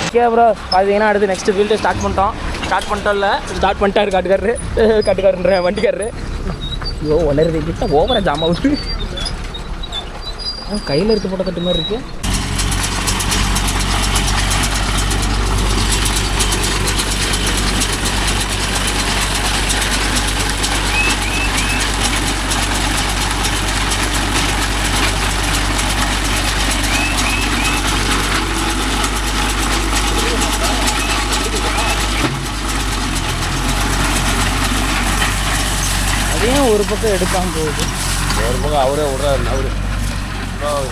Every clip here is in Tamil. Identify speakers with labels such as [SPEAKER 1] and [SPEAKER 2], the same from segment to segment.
[SPEAKER 1] ஓகே ப்ரோ, பார்த்தீங்கன்னா அடுத்து நெக்ஸ்ட் ஃபீல்டு ஸ்டார்ட் பண்ணிட்டோம்ல ஸ்டார்ட் பண்ணிட்டாரு காட்டுக்காரரு வண்டிக்காரரு. ஐயோ வளருது கிட்ட ஓவரா ஜாமா விட்டு கையில் எடுத்து போட்ட கட்டு மாதிரி இருக்கு. அதையும் ஒரு பக்கம் எடுக்காமல் போகுது,
[SPEAKER 2] ஒரு பக்கம் அவரே விட்றாரு. அவரு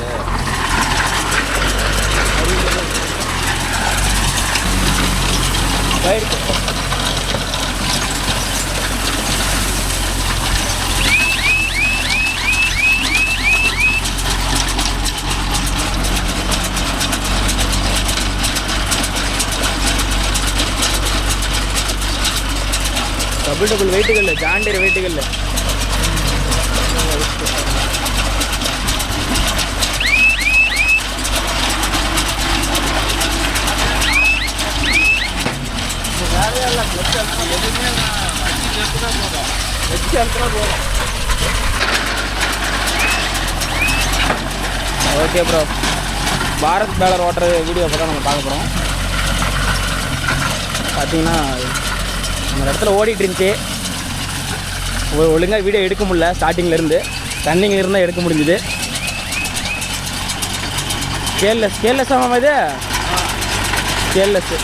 [SPEAKER 1] டபுள் வெயிட்டுகள் ஜாண்டியர் வெயிட்டுகள். ஓகே ப்ரோ, பாரத் பேலர் ஓட்டுற வீடியோ தான் நம்ம பார்க்க போகிறோம். பார்த்தீங்கன்னா அந்த இடத்துல ஓடிட்டு இருந்துச்சு, ஒழுங்காக வீடியோ எடுக்க முடியல. ஸ்டார்டிங்லேருந்து ரன்னிங் இருந்தால் எடுக்க முடிஞ்சுது. ஸ்கேல்லெஸ் ஆமாம், இது ஸ்கேல்லெஸ்ஸு.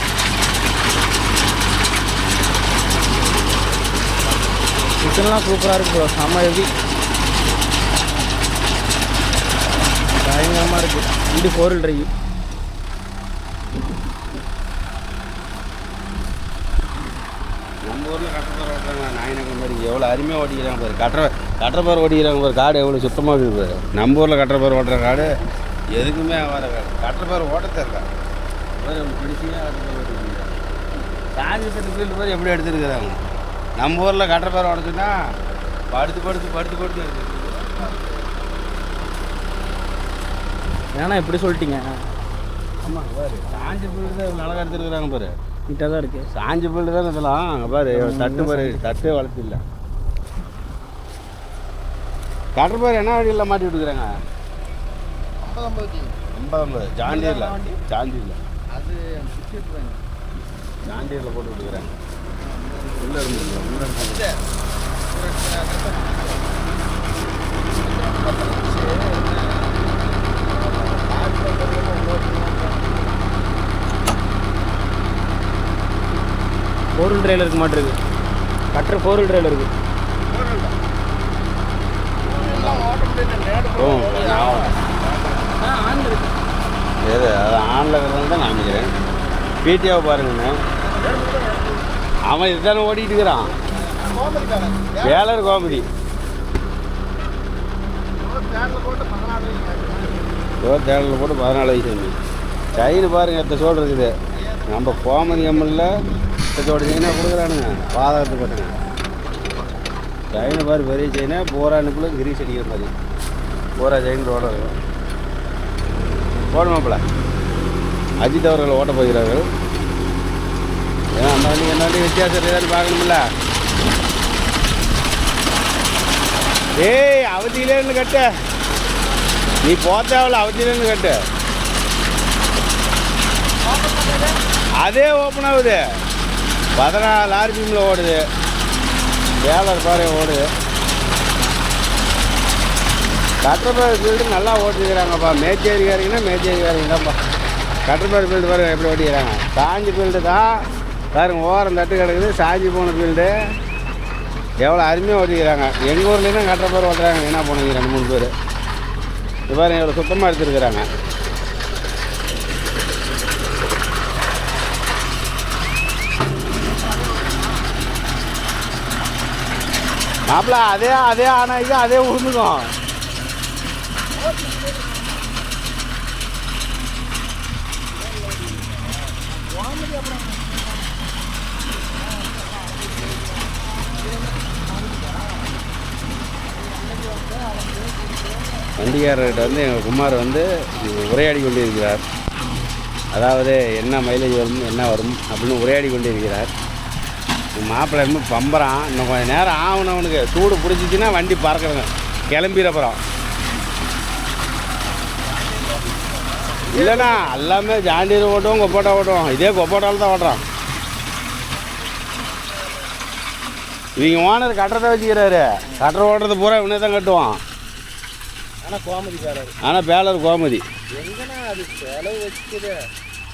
[SPEAKER 1] மிஷின்லாம் சூப்பராக இருக்குது ப்ரோ, செம்ம எப்படி பயங்கரமாக இருக்குது. இது 4-wheel drive.
[SPEAKER 2] நம்ம ஊரில் கட்டப்பேர் ஓட்டுறாங்க நாயினங்க மாதிரி எவ்வளோ அருமையாக ஓட்டிக்கிறாங்க பாரு. கட்டப்பேர் ஓட்டிக்கிறாங்க பாரு. காடு எவ்வளோ சுத்தமாக இருக்குது பாரு. நம்ம ஊரில் கட்டப்பேர் ஓட்டுற காடு எதுக்குமே வர காடு. கட்டப்பேர் ஓட்ட தெரியல பாரு, பிடிச்சியாக கட்டப்பேர் ஓட்டிக்கிறாங்க. சாஞ்சி சர்டிஃபிகேட் பாரு எப்படி எடுத்துருக்குறாங்க. நம்ம ஊரில் கட்டப்பேர் ஓடச்சுன்னா படுத்து எடுத்து.
[SPEAKER 1] ஏன்னா இப்படி சொல்லிட்டீங்க.
[SPEAKER 2] ஆமாம் பாரு, சாஞ்சி ஃபீல்டு தான் நல்லா எடுத்துருக்குறாங்க பாரு.
[SPEAKER 1] நீட்டாக தான் இருக்குது.
[SPEAKER 2] சாஞ்சி ஃபீல்டு தான் இதெல்லாம். அங்கே பாரு தட்டே வளர்த்து இல்லை. கட்டப்பேர் என்ன வழியில் மாட்டி விட்டுக்கிறாங்க? 50 ஜாண்டியரில் அது ஜாண்டியரில் போட்டு விட்டுக்கிறாங்க. உள்ளே இருந்து
[SPEAKER 1] ஃபோர் ட்ரைவில் இருக்க மாட்டிருக்கு. கட்டுற 4-wheel drive இருக்குது.
[SPEAKER 2] எது அது ஆனில் இருக்கிறது தான் காமிக்கிறேன். பிடிஓவை பாருங்கண்ணே, அவன் இதுதானே ஓடிட்டு இருக்கிறான். வேலர் கோமதி தேடலில் போட்டு 14 வயசு. செயின் பாருங்கள் எத்த சோடு இருக்குது. நம்ம கோமதி எம்எல்ல இதோட செயினாக கொடுக்குறானுங்க. பாதகத்துக்கு போட்டுங்க செயினை பாரு, பெரிய செயினை போரானுக்குள்ளே கிரீஸ் அடிக்கிற மாதிரி போரா செயின் ரோட இருக்கும். போடுமாப்பில் அஜித் அவர்கள் ஓட்ட போகிறார்கள். ஏன்னா அந்த வண்டி என்ன வண்டி வித்தியாசம் ஏதாவது பார்க்கணுமில்ல. ஏய் அவதியிலேருந்து கட்டு, நீ போத்தாவில் அவதியிலேருந்து கட்டு. அதே ஓப்பன் ஆகுது. 14 RPMல ஓடுது. வேலர் பாரு ஓடுது. கட்டப்பேர் ஃபீல்டு நல்லா ஓட்டிக்கிறாங்கப்பா. மேச்சேரிக்காரங்க தான்ப்பா. கட்டப்பேர் ஃபீல்டு பாருங்க எப்படி ஓட்டிக்கிறாங்க. சாஞ்சி ஃபீல்டு தான் பாருங்க, ஓரம் தட்டு கிடக்குது. சாஞ்சி போன ஃபீல்டு எவ்வளோ அருமையாக ஓட்டிக்கிறாங்க. எங்கள் ஊர்லேயும் கட்டப்பேர் ஓட்டுறாங்க. என்ன போனீங்க 2-3 பேர். இது பாருங்க எவ்வளோ சுத்தமாக எடுத்துருக்குறாங்க. மாப்பிள்ள அதே ஆனாய்க்கு அதே உழுந்துக்கும். வண்டிக்காரர்கிட்ட வந்து எங்கள் குமார் வந்து உரையாடி கொண்டிருக்கிறார். அதாவது என்ன மைலேஜ் வரும் என்ன வரும் அப்படின்னு உரையாடி கொண்டிருக்கிறார். மாப்பிள்ளை ரொம்ப பம்பறான். இன்னும் கொஞ்சம் நேரம் ஆகணும். அவனுக்கு சூடு பிடிச்சிச்சின்னா வண்டி பறக்கிறங்க கிளம்பிடுறப்புறம். இல்லைண்ணா எல்லாமே ஜாண்டியில் ஓட்டுவோம், கொப்போட்டா ஓட்டுவோம். இதே கொப்போட்டாவில் தான் ஓட்டுறான். இவங்க ஓனர் கட்டுறதை வச்சுக்கிறாரு. கட்டுற ஓட்டுறது பூரா இவனே தான் கட்டுவான்.
[SPEAKER 1] ஆனால் கோமதிக்காரர்.
[SPEAKER 2] ஆனால் பேலர் கோமதி.
[SPEAKER 1] எங்கன்னா அது செலவு வைக்குது.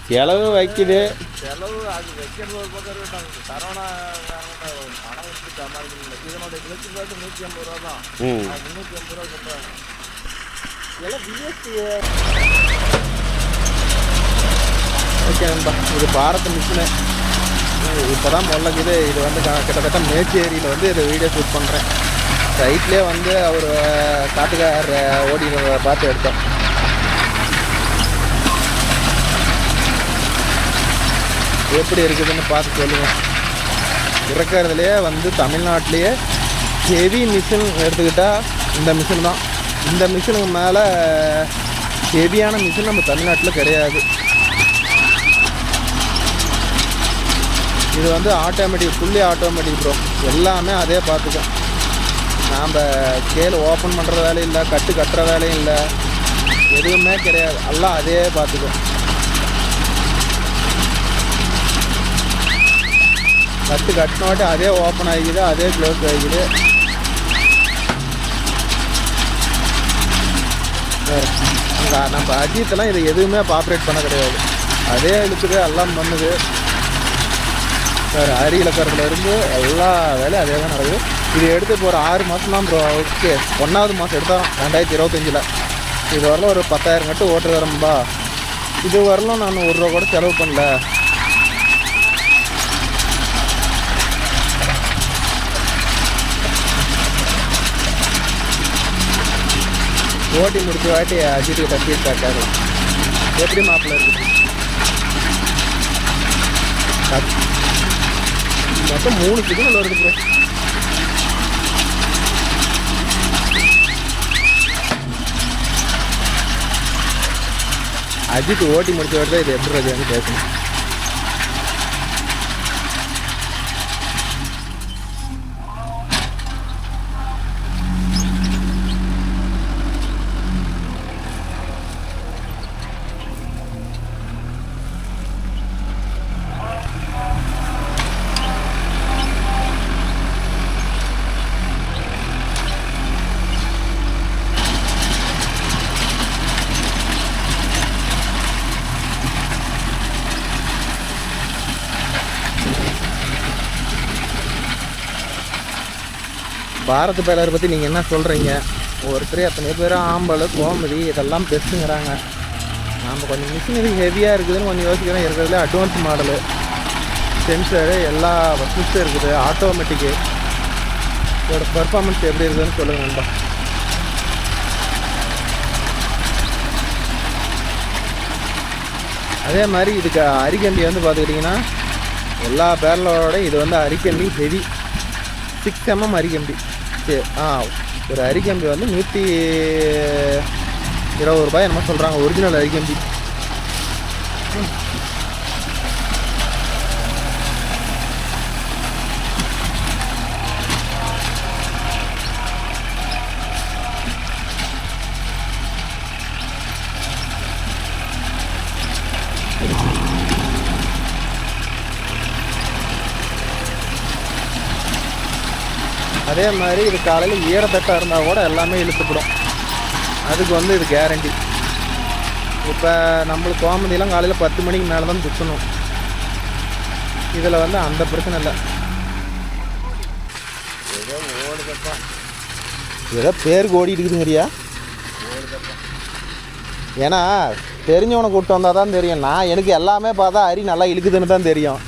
[SPEAKER 2] செலவு வைக்குது.
[SPEAKER 1] செலவு அது வைக்கிறது ஒரு பக்கம் இருக்கட்டும். சரவணா பணம் வச்சு சமாளிக்கணும். இதனுடைய கிலோக்கு பார்த்து 150 ரூபா தான். 350 ரூபா சொல்கிறாங்க. இதெல்லாம் ஜிஎஸ்டி.
[SPEAKER 3] ஓகே நண்பா, இது பாரத் மிஷினு. இப்போ தான் முதல்ல இது வந்து கிட்டத்தட்ட மேச்சேரியில் வந்து இதை வீடியோ ஷூட் பண்ணுறேன். சைட்லேயே வந்து அவர் காட்டுக்கார ஓடிக்கிறத பார்த்து எடுத்தோம். எப்படி இருக்குதுன்னு பார்த்து சொல்லுங்கள். இருக்கிறதுலையே வந்து தமிழ்நாட்டிலேயே ஹெவி மிஷின் எடுத்துக்கிட்டால் இந்த மிஷின் தான். இந்த மிஷினுக்கு மேலே ஹெவியான மிஷின் நம்ம தமிழ்நாட்டில் கிடையாது. இது வந்து ஆட்டோமேட்டிக், ஃபுல்லி ஆட்டோமேட்டிக் ப்ரோ. எல்லாமே அதே பார்த்துக்கும். நாம் ஸ்கேல் ஓப்பன் பண்ணுற வேலையும் இல்லை, கட்டுற வேலையும் இல்லை, எதுவுமே கிடையாது. எல்லாம் அதே பார்த்துக்கும். கட்டினவாட்டி அதே ஓப்பன் ஆகிக்குது, அதே க்ளோஸ் ஆகிக்குது. நம்ம அஜித்தெல்லாம் இதை எதுவுமே ஆப்ரேட் பண்ண கிடையாது. அதே இழுத்துக்கு எல்லாம் பண்ணுது. சார் அரி இலக்கறதுலேருந்து எல்லா வேலையும் அதே தான் நடக்குது. இது எடுத்து இப்போ ஒரு 6 மாதம் தான் ப்ரோ. ஓகே, 1வது மாதம் எடுத்தோம் 2025. இது வரலாம் ஒரு 10,000 கட்டு ஓட்டு வரம்பா. இது வரலாம் நான் 1 ரூபா கூட செலவு பண்ணல. ஓட்டி முடிச்ச வாட்டி அஜித்துக்கு தப்பி கேட்கலாம். எப்படி மாப்பிள்ள இருக்குது? மொத்தம் 3 சிக்னல் வருது ப்ரோ. அஜித் ஓட்டி முடிச்ச வாட்டி இது எப்படி இருக்குன்னு கேட்கணும். பாரத் பேலரை பற்றி நீங்கள் என்ன சொல்கிறீங்க? ஒருத்தர் எத்தனை பேர் ஆம்பல் கோமதி இதெல்லாம் பெஸ்ட்டுங்கிறாங்க. நாம் கொஞ்சம் மிஷினரி ஹெவியாக இருக்குதுன்னு கொஞ்சம் யோசிக்கிறோம். இருக்கிறதுல அட்வான்ஸ் மாடலு, சென்சரு, எல்லா வசதியும் இருக்குது. ஆட்டோமேட்டிக்கு இதோட பர்ஃபார்மன்ஸ் எப்படி இருக்குதுன்னு சொல்லுங்கள் நண்பா. அதே மாதிரி இதுக்கு அரிக்கம்பி வந்து பார்த்துக்கிட்டிங்கன்னா எல்லா பேரலோட இது வந்து அரிக்கம்பி ஹெவி 6 mm அரிக்கம்பி. ஒரு அரிக்கம்பி வந்து 120 ரூபாய் என்னமோ சொல்கிறாங்க, ஒரிஜினல் அரிக்கம்பி. அதே மாதிரி இது காலையில் ஈரத்தட்டாக இருந்தால் கூட எல்லாமே இழுத்துப்படும். அதுக்கு வந்து இது கேரண்டி. இப்போ நம்மளுக்கு கோமதியெல்லாம் காலையில் 10 மணிக்கு மேலே தான் குத்தணும். இதில் வந்து அந்த பிரச்சனை இல்லை. ஏதோ ஓடுதப்பா, ஏதோ பேருக்கு ஓடிட்டு இருக்குதுங்கறியா? ஏன்னா தெரிஞ்சவனை கூப்பிட்டு வந்தால் தான் தெரியும். எனக்கு எல்லாமே பார்த்தா அரி நல்லா இழுக்குதுன்னு தான் தெரியும்.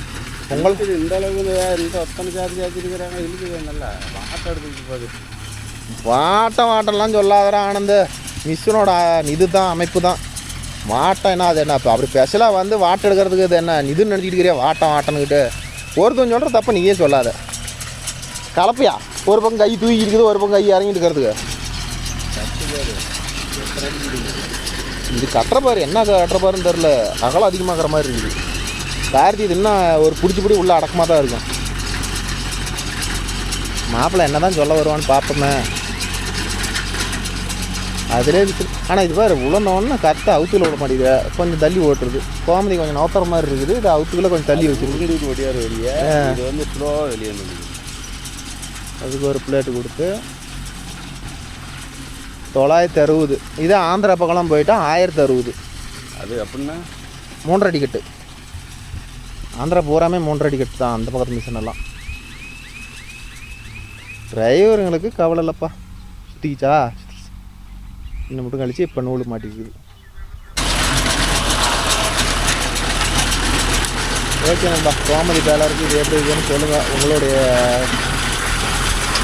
[SPEAKER 3] உங்களுக்கு
[SPEAKER 2] இந்த அளவுக்கு இந்த ஒத்தனை சாத்தி இருக்கிறாங்க இருக்குது நல்லா வாட்டை எடுத்துக்கிட்டு போகுது.
[SPEAKER 3] வாட்டம்லாம் சொல்லாதடா ஆனந்த். மிஷினோட இது தான் அமைப்பு தான் வாட்டம். என்ன அது என்ன இப்போ அப்படி ஸ்பெஷலாக வந்து வாட்டை எடுக்கிறதுக்கு இது என்ன இதுன்னு நினச்சிக்கிட்டு இருக்கிறியா வாட்டம்னுக்கிட்டு? ஒருத்தன் சொல்கிற தப்ப நீயே சொல்லாத. கலப்பையா ஒரு பக்கம் கை தூக்கி இருக்குது, ஒரு பக்கம் கை இறங்கிட்டு இருக்கிறதுக்கு. இது கட்டுற பாரு என்ன கட்டுற பாருன்னு தெரில, அகலம் அதிகமாகிற மாதிரி இருக்குது. கார்த்தி இது இன்னும் ஒரு பிடிச்சிப்பிடி உள்ள அடக்கமாக தான் இருக்கும். மாப்பிள்ளை என்ன தான் சொல்ல வருவான்னு பார்ப்போமே. அதிலே ஆனால் இது பாரு உழந்தோன்னு கரெக்டாக அவுத்துல விட மாட்டேங்குது, கொஞ்சம் தள்ளி ஓட்டுறது. கோமதி கொஞ்சம் நோத்துற மாதிரி இருக்குது, இது அவுத்துக்குள்ளே கொஞ்சம் தள்ளி வச்சுருக்கு.
[SPEAKER 2] ஒடியார் வெளியே இது வந்து ஸ்லோவாக வெளியே வந்து
[SPEAKER 3] அதுக்கு ஒரு பிளேட்டு கொடுத்து 960. இதே ஆந்திரா பக்கம்லாம் போயிட்டா 1060.
[SPEAKER 2] அது அப்படின்னா
[SPEAKER 3] 3 அடி கட்டு. ஆந்திரா பூராமே 3 அடி கட்டு தான் அந்த பக்கத்து மிஷின் எல்லாம். டிரைவருங்களுக்கு கவலை இல்லைப்பா. சுற்றிக்கிச்சா இன்னும் மட்டும் கழிச்சு இப்போ நூல் மாட்டிக்குது. ஓகே நண்பா, கோமதி பேலருக்கு இது எப்படி இருக்குதுன்னு சொல்லுங்கள். உங்களுடைய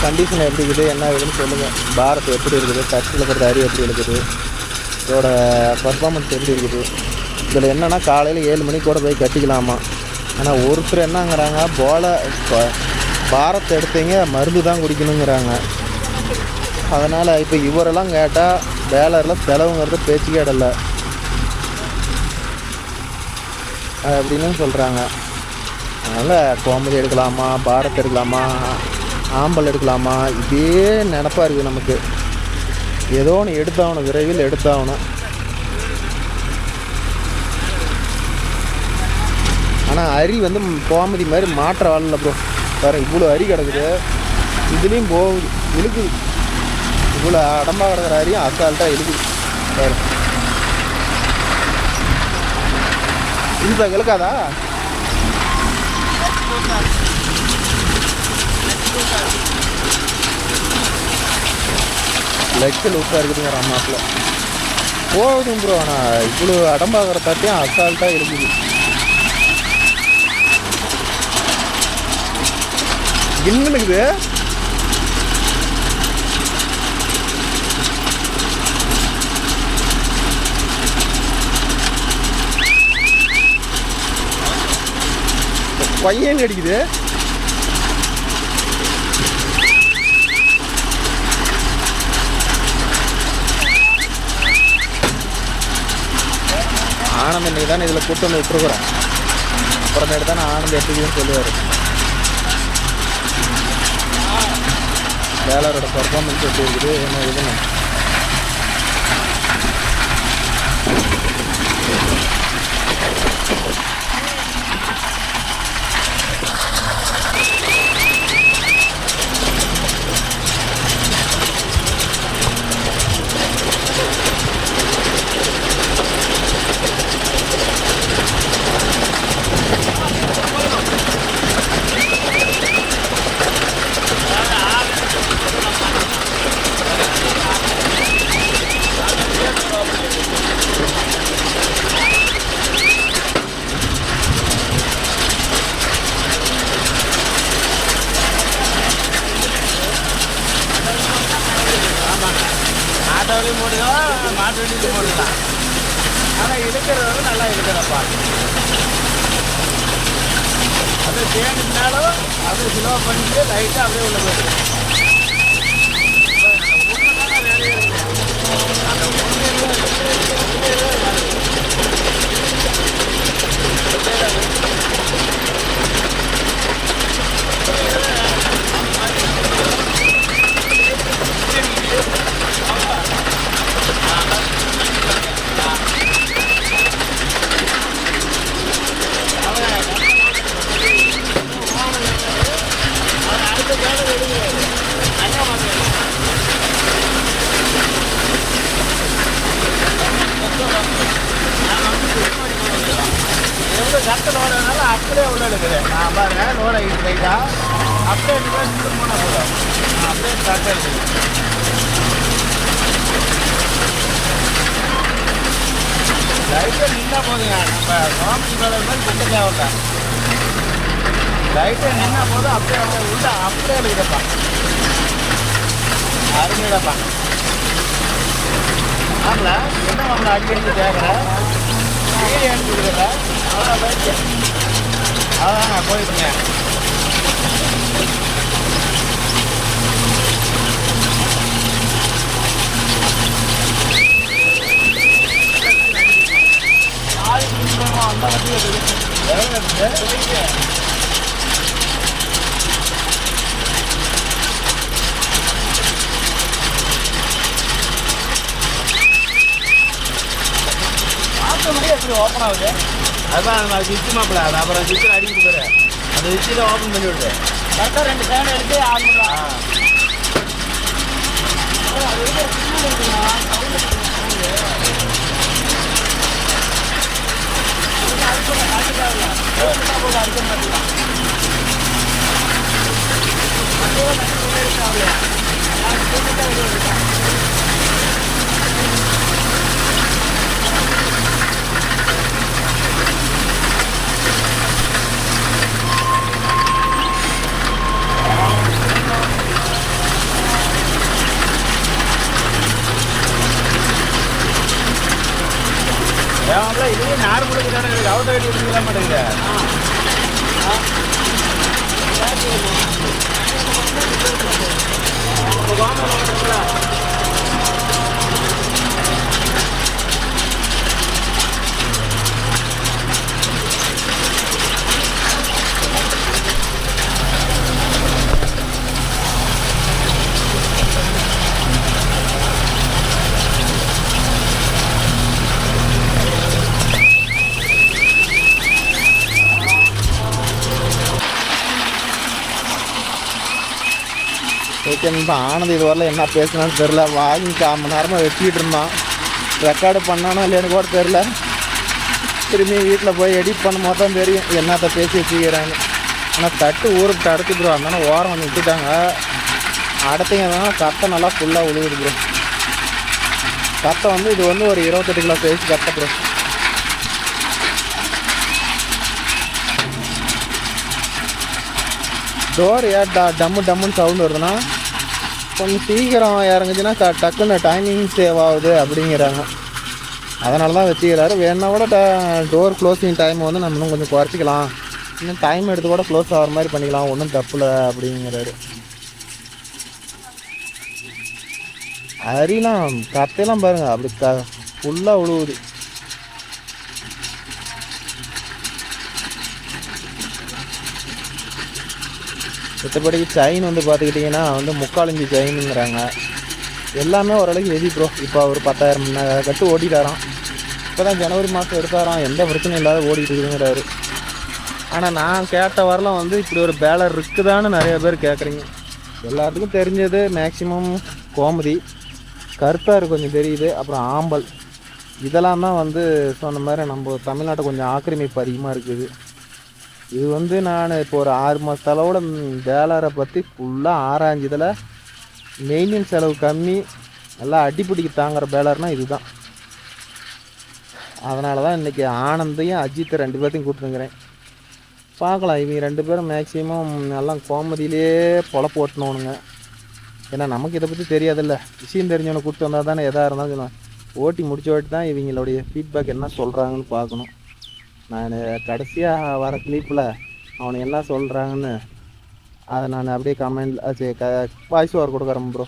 [SPEAKER 3] கண்டிஷன் எப்படி இருக்குது, என்ன இருக்குதுன்னு சொல்லுங்கள். பாரத் எப்படி இருக்குது, டச்சில் இருக்கிற அரி எப்படி இருக்குது, இதோட பர்ஃபார்மன்ஸ் எப்படி இருக்குது. இதில் என்னென்னா காலையில் 7 மணிக்கு கூட போய் கட்டிக்கலாமா. ஆனால் ஒருத்தர் என்னங்கிறாங்க பாரத் எடுத்தீங்க மருந்து தான் குடிக்கணுங்கிறாங்க. அதனால் இப்போ இவரெல்லாம் கேட்டால் பேலரில் செலவுங்கிறது பேச்சுக்கே இடல அப்படின்னு சொல்கிறாங்க. அதனால் கோமதி எடுக்கலாமா, பாரத் எடுக்கலாமா, ஆம்பல் எடுக்கலாமா, இதே நினப்பாக இருக்குது நமக்கு. ஏதோ ஒன்று எடுத்தாகணும், விரைவில் எடுத்தாகணும். ஆனால் அரி வந்து கோமதி மாதிரி மாற்ற வாழல ப்ரோ. பாரு இவ்வளோ அரி கிடக்குது, இதுலேயும் போகுது இழுக்குது. இவ்வளோ அடம்பாக கிடக்கிற அரியும் அசால்ட்டாக இழுக்குது பாரு. இழுத்தா இழுக்காதா? லெக்கு லூஸாக இருக்குதுங்கிற அம்மாப்பில் போகுதும் ப்ரோ. ஆனால் இவ்வளோ அடம்பாகிற தட்டியும் அசால்ட்டாக இருக்குது. என்னுக்குது பையன் அடிக்குது. ஆனந்த் இன்னைக்கு தானே இதில் கூட்டு வந்து விட்டுருக்குறோம். அப்புறமேட்டு தானே ஆனந்த் எப்படின்னு சொல்லுவார். பேலரோட பர்ஃபார்மன்ஸ் எப்படி இருக்குது என்ன இதுன்னு.
[SPEAKER 1] மாட்டு வண்டிக்கு போடலாம். ஆனால் இழுக்கிறவங்க நல்லா இழுக்கிறப்பா. அது தேங்கினாலும் அப்படியே ஸ்லோ பண்ணிட்டு லைட்டாக அப்படியே உள்ள போயிடும். கட்ட லோடுனால அப்படியே உள்ள இருக்குது. நான் பாருங்க லோட ரைட்டா அப்படியே போனால் போதும். அப்படியே ஸ்டார்ட் இருக்குது. லைட்டாக நின்னா போதுங்க. நம்ம கோமதி பேலர் மாதிரி கிட்ட தேவையில்ல. லைட்டாக நின்னா போது அப்படியே உள்ள அப்படியே எடுக்கிறப்பா. அருமையிடப்பா. ஆமல என்ன நம்மளை அடிக்கடி கேட்குற வீடியோ எடுத்துக்கிறப்ப அவ்வளோ போயிடுச்சு. அதான் நான் போயிட்டுங்க. அந்த வண்டியை எப்படி ஓப்பன் ஆகுது?
[SPEAKER 2] அதுதான் அது சுவிட்ச் மாப்பிள்ள, அது அப்புறம் சுவிட்சில் அடிக்கிட்டு போயிரு, அந்த சுவிட்சில் ஓப்பன் பண்ணி விட்டு
[SPEAKER 1] கரெக்டாக 2 ஃபேன் எடுத்து ஆன் பண்ணுவாங்க.
[SPEAKER 2] இதுவே நார்மலுக்கு தானே இருக்குது, அவுட் ஆகிட்டு விட்டுக்க மாட்டேங்குது.
[SPEAKER 3] ஓகே நண்பா, ஆனந்த் இது வரல என்ன பேசுனான்னு தெரில. வாங்கி 1/4 மணி நேரமாக வச்சுக்கிட்டு இருந்தான். ரெக்கார்டு பண்ணானோ இல்லைன்னு கூட தெரில. திரும்பி வீட்டில் போய் எடிட் பண்ணும்போது தான் தெரியும் என்னத்தை பேசி வச்சுக்கிறாங்க. ஆனால் தட்டு ஊருக்கு அடுத்து ப்ரோ, அதனால ஓரம் வந்து விட்டுட்டாங்க. அடுத்தீங்க தான் கட்டை நல்லா ஃபுல்லாக உழுவுது ப்ரோ. கட்டை வந்து இது வந்து ஒரு 28 கிலோ சைஸ் கட்டை ப்ரோ. டோர் ஏன் டம்முன்னு சவுண்டு வருதுன்னா கொஞ்சம் சீக்கிரம் இறங்குச்சுன்னா டக்குன்னு டைமிங் சேவ் ஆகுது அப்படிங்கிறாங்க. அதனால தான் வச்சுக்கிறாரு. வேணா கூட டோர் க்ளோசிங் டைம் வந்து நம்ம இன்னும் கொஞ்சம் குறைச்சிக்கலாம், இன்னும் டைம் எடுத்து கூட க்ளோஸ் ஆகிற மாதிரி பண்ணிக்கலாம், ஒன்றும் தப்பில்லை அப்படிங்கிறாரு. அரிலாம் கத்தையெல்லாம் பாருங்கள் அப்படி ஃபுல்லாக உழுவுது. மற்றபடிக்கு செயின் வந்து பார்த்துக்கிட்டிங்கன்னா வந்து 3/4 இன்ச்சு செயினுங்கிறாங்க. எல்லாமே ஓரளவுக்கு ஹெவி ப்ரோ. இப்போ அவர் 10,000 கட்டு ஓட்டிட்டாராம். இப்போ தான் ஜனவரி மாதம் எடுத்தாராம், எந்த பிரச்சனையும் இல்லாத ஓடிட்டு இருக்குங்கிறாரு. ஆனால் நான் கேட்ட வரலாம் வந்து இப்படி ஒரு பேலர் இருக்குதான்னு நிறைய பேர் கேட்குறீங்க. எல்லாத்துக்கும் தெரிஞ்சது மேக்ஸிமம் கோமதி, கருத்தாறு கொஞ்சம் தெரியுது, அப்புறம் ஆம்பல், இதெல்லாம் தான் வந்து சொன்ன மாதிரி நம்ம தமிழ்நாட்டை கொஞ்சம் ஆக்கிரமிப்பு அதிகமாக இருக்குது. இது வந்து நான் இப்போ ஒரு 6 மாதத்தளவோட பேலரை பற்றி ஃபுல்லாக ஆராய்ஞ்சதில் மெயின்டெனன்ஸ் செலவு கம்மி, நல்லா அடிப்பிடிக்கு தாங்குகிற பேலர்னால் இது தான். அதனால தான் இன்றைக்கி ஆனந்தையும் அஜித்தை 2 பேர்த்தையும் கூப்பிட்டுருங்கிறேன். பார்க்கலாம், இவங்க 2 பேரும் மேக்ஸிமம் எல்லாம் கோமதியிலே பொழப்பு ஓட்டணுங்க. ஏன்னா நமக்கு இதை பற்றி தெரியாதில்ல, விஷயம் தெரிஞ்சவனை கூப்பிட்டு வந்தால் தானே எதாக இருந்தாலும் ஓட்டி முடிச்ச வாட்டி தான் இவங்களுடைய ஃபீட்பேக் என்ன சொல்கிறாங்கன்னு பார்க்கணும். நான் கடைசியாக வர கிளிப்பில் அவனை என்ன சொல்கிறாங்கன்னு அதை நான் அப்படியே கமெண்ட் வாய்ஸ் ஓவர் கொடுக்குறேன் ப்ரோ.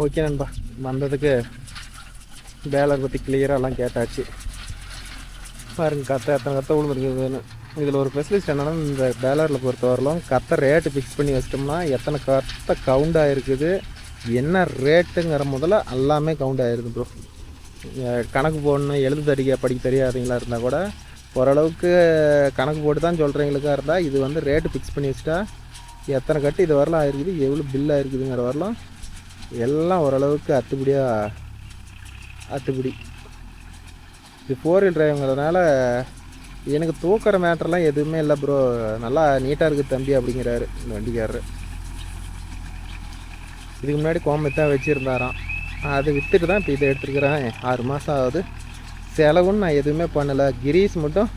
[SPEAKER 3] ஓகே நண்பா, வந்ததுக்கு பேலர் பற்றி கிளியராக கேட்டாச்சு. பாருங்க கத்தை எத்தனை கத்தை விழுந்துருக்குதுன்னு. இதில் ஒரு ஸ்பெஷலிஸ்ட் என்னென்னா, இந்த பேலரில் பொறுத்தவரையிலும் கத்தை ரேட்டு ஃபிக்ஸ் பண்ணி வச்சிட்டோம்னா எத்தனை கத்தை கவுண்ட் ஆகிருக்குது, என்ன ரேட்டுங்கிற முதல்ல எல்லாமே கவுண்ட் ஆகிருது ப்ரோ. கணக்கு போடணும், எழுது படிக்க தெரியாதவங்களா இருந்தால் கூட ஓரளவுக்கு கணக்கு போட்டு தான் சொல்கிறவங்களுக்காக இருந்தால் இது வந்து ரேட்டு ஃபிக்ஸ் பண்ணி வச்சுட்டா எத்தனை கட்டு இது வரலாம் ஆகிருக்குது, எவ்வளோ பில் ஆகிருக்குதுங்கிற வரலாம் எல்லாம் ஓரளவுக்கு அத்துப்படி. இது 4 வீல் டிரைவுங்கிறதுனால எனக்கு தூக்கிற மேட்டர்லாம் எதுவுமே இல்லை ப்ரோ, நல்லா நீட்டாக இருக்குது தம்பி அப்படிங்கிறாரு இந்த வண்டிக்காரரு. இதுக்கு முன்னாடி கோம்பை தான் வச்சுருந்தாராம், அது விற்றுட்டு தான் இப்போ இதை எடுத்துருக்குறேன். 6 மாதம் ஆகுது. செலவுன்னு நான் எதுவுமே பண்ணலை, கிரீஸ் மட்டும்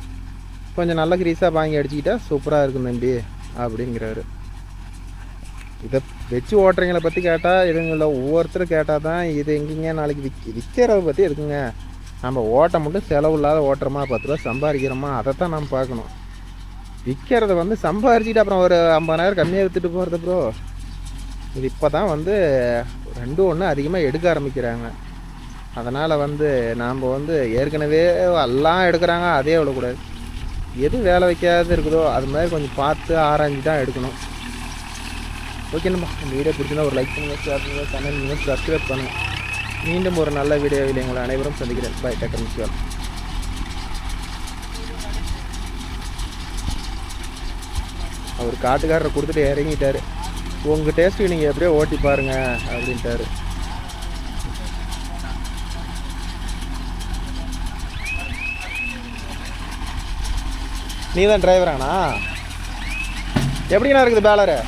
[SPEAKER 3] கொஞ்சம் நல்ல கிரீஸாக வாங்கி அடிச்சுக்கிட்டா சூப்பராக இருக்கும் தம்பி அப்படிங்கிறாரு. இதை வச்சு ஓட்டுறவங்களை பற்றி கேட்டால் எதுவும் ஒவ்வொருத்தரும் கேட்டால் தான் இது எங்கேங்க நாளைக்கு விற்கிறத பற்றி இருக்குங்க. நம்ம ஓட்ட மட்டும் செலவு இல்லாத ஓட்டுறோமா, 10 ரூபா சம்பாதிக்கிறோமா, அதை தான் நம்ம பார்க்கணும். விற்கிறத வந்து சம்பாரிச்சிட்டு அப்புறம் ஒரு 50,000 கம்மியாக விற்றுட்டு போகிறது ப்ரோ. இது இப்போ தான் வந்து 2 அதிகமாக எடுக்க ஆரம்பிக்கிறாங்க. அதனால் வந்து நாம் வந்து ஏற்கனவே எல்லாம் எடுக்கிறாங்க, அதே விடக்கூடாது. எது வேலை வைக்காத இருக்குதோ அது மாதிரி கொஞ்சம் பார்த்து ஆராய்ஞ்சு தான் எடுக்கணும். ஓகேண்ணா, இந்த வீடியோ பிடிச்சிருந்தா ஒரு லைக் பண்ணுங்கள், ஷேர் பண்ணுங்கள், கமெண்ட் பண்ணுங்கள், சப்ஸ்கிரைப் பண்ணுங்கள். மீண்டும் ஒரு நல்ல வீடியோவில் எங்களை அனைவரும் சந்திக்கிறேன். By, taker மிஸ்வால். அவர் காட்டுக்காரரை கொடுத்துட்டு இறங்கிட்டார். உங்கள் டேஸ்ட்டுக்கு நீங்கள் எப்படியோ ஓட்டி பாருங்க அப்படின்ட்டாரு. நீ தான் டிரைவராண்ணா? எப்படிண்ணா இருக்குது பேலரு?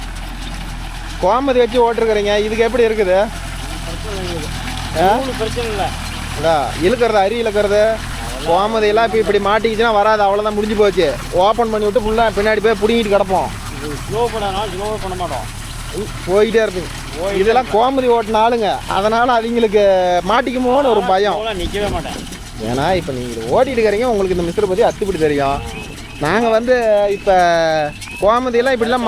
[SPEAKER 3] கோமதி வச்சு ஓட்டிருக்கிறீங்க, இதுக்கு எப்படி இருக்குது?
[SPEAKER 1] பிரச்சனை இல்லை.
[SPEAKER 3] இழுக்கிறது அரி இழுக்கிறது கோமதியெல்லாம் இப்போ இப்படி மாட்டிக்கிச்சுன்னா வராது, அவ்வளோதான் முடிஞ்சு போச்சு. ஓப்பன் பண்ணி விட்டு ஃபுல்லாக பின்னாடி போய் பிடிங்கிட்டு கிடப்போம்.
[SPEAKER 1] ஸ்லோ பண்ண மாட்டோம்,
[SPEAKER 3] போயிட்டே இருக்குங்க. இதெல்லாம் கோமதி ஓட்டின ஆளுங்க, அதனால் அவங்களுக்கு மாட்டிக்குமோன்னு ஒரு பயம்.
[SPEAKER 1] நிற்கவே மாட்டேன்.
[SPEAKER 3] ஏன்னா இப்போ நீங்கள் ஓட்டிட்டு இருக்கிறீங்க, உங்களுக்கு இந்த மிஸ்டரை பற்றி அத்துப்படி தெரியும். நாங்கள் வந்து இப்போ கோமதியெல்லாம் இப்படிலாம்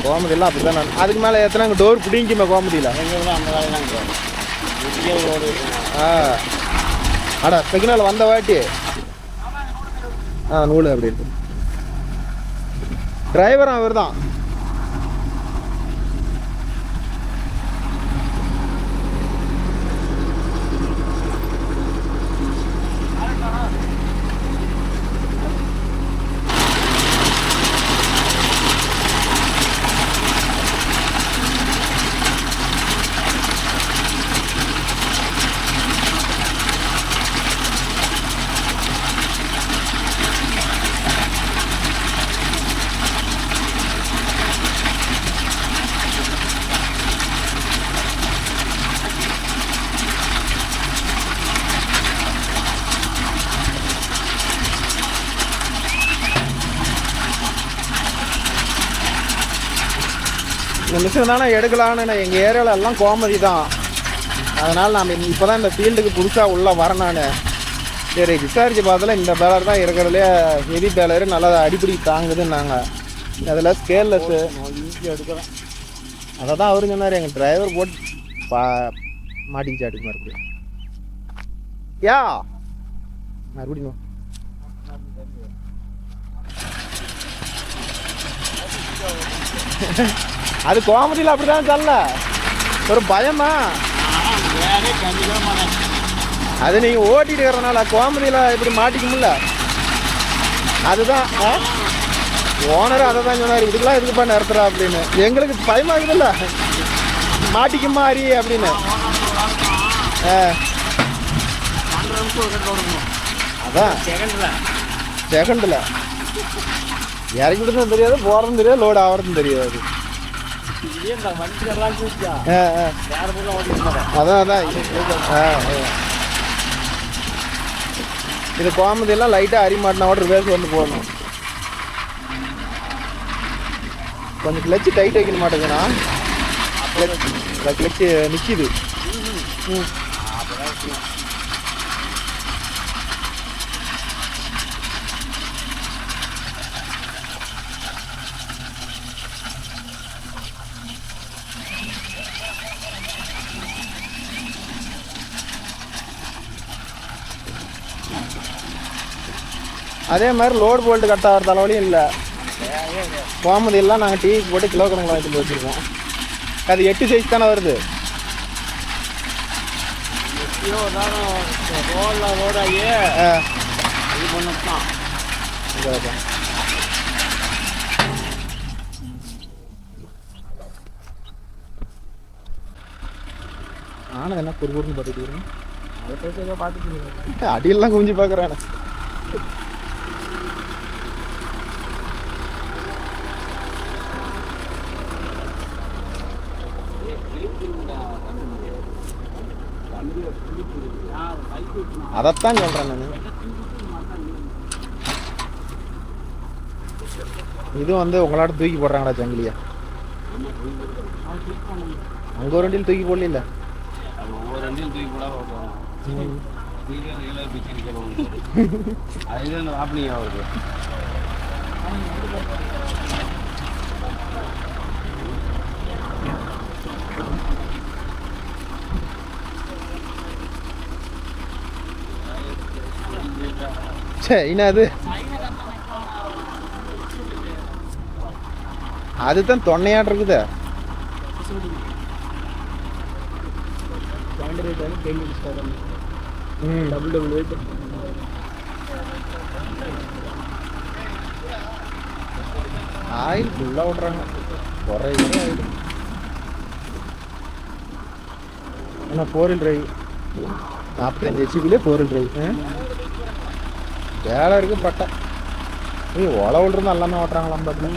[SPEAKER 3] கோமதியெல்லாம் அப்படி தான். அதுக்கு மேலே எத்தனை டோர் பிடிங்குமே கோமதியில். அடா சிக்னல் வந்த வாட்டி நூல் அப்படி இருக்கு. டிரைவரும் அவர் தான். இந்த மிஷின் தானே எடுக்கலான்னு எங்கள் ஏரியாவில் எல்லாம் கோமதி தான். அதனால் நாம் இப்போ தான் இந்த ஃபீல்டுக்கு புதுசாக உள்ளே வரேன் நான். சரி விசாரித்து பார்த்தல இந்த பேலர் தான் இருக்கிறதுலே ஹெவி பேலரு, நல்லா அடிப்படி தாங்குதுன்னாங்க. அதில் ஸ்கேல்லெஸ்ஸு
[SPEAKER 1] எடுக்கிறேன்.
[SPEAKER 3] அதை தான் அவரு சொன்னார், எங்கள் டிரைவர் போட்டு மாட்டிக்கிச்சு அடிக்க மறுபடியும். யா மறுபடியும் அது கோமதியில் அப்படி தான் சொல்ல, ஒரு பயமா. அது நீங்கள் ஓட்டிட்டு இருக்கிறதுனால கோமதியில் இப்படி மாட்டிக்கும்ல. அதுதான் ஓனர் அதை தான் சொன்னார், இதுக்கெல்லாம் இதுக்குப்பா நிறுத்துறா அப்படின்னு. எங்களுக்கு பயமாகுதுல்ல, மாட்டிக்கு மாறி அப்படின்னு. அதான் செகண்டில் இறக்கி விடுறதும் தெரியாது, போகிறதும் தெரியாது, லோடு ஆகிறதும் தெரியாது. அதான் இது கோமதியெல்லாம் லைட்டாக அரிமாட்டினா கூட ரிவர்ஸ் வந்து போடணும். கொஞ்சம் கிளச்சு டைட் வைக்க மாட்டேங்குதுண்ணா, கிளச்சு நிற்கிது. அதே மாதிரி லோடு போல்ட்டு கட் ஆகிற தலைவலியும் இல்லை. கோமதியெல்லாம் நாங்கள் டீ போட்டு கிலோ கணக்கில் வாங்கிட்டு வச்சுருக்கோம். அது 8 சைஸ் தானே வருது. ஆனால் என்ன குறுகுறுன்னு பார்த்துட்டு அதை பார்த்துட்டு அடியெல்லாம் குஞ்சு பார்க்குறேன். அதைத்தான் சொல்கிறேன் நான். இது வந்து உங்களாட்ட தூக்கி போடுறாங்கடா ஜங்கிலியா. அங்கே ஒரு வண்டியில் தூக்கி போடல,
[SPEAKER 2] ஒவ்வொரு வண்டியும் தூக்கி போட அதுதான் அந்த வாப்பிளிங்க ஆகுது.
[SPEAKER 3] சரி அது அதுதான் தொன்னையாட்டு இருக்குது. ஆயில் ஃபுல்லாக விட்றாங்க, குறைய ஆயில். ஆனால் 4-wheel drive 45 HP 4-wheel drive வேலை இருக்குது. பட்டை ஓலை விட்றது எல்லாமே ஓட்டுறாங்களாம் பார்த்து.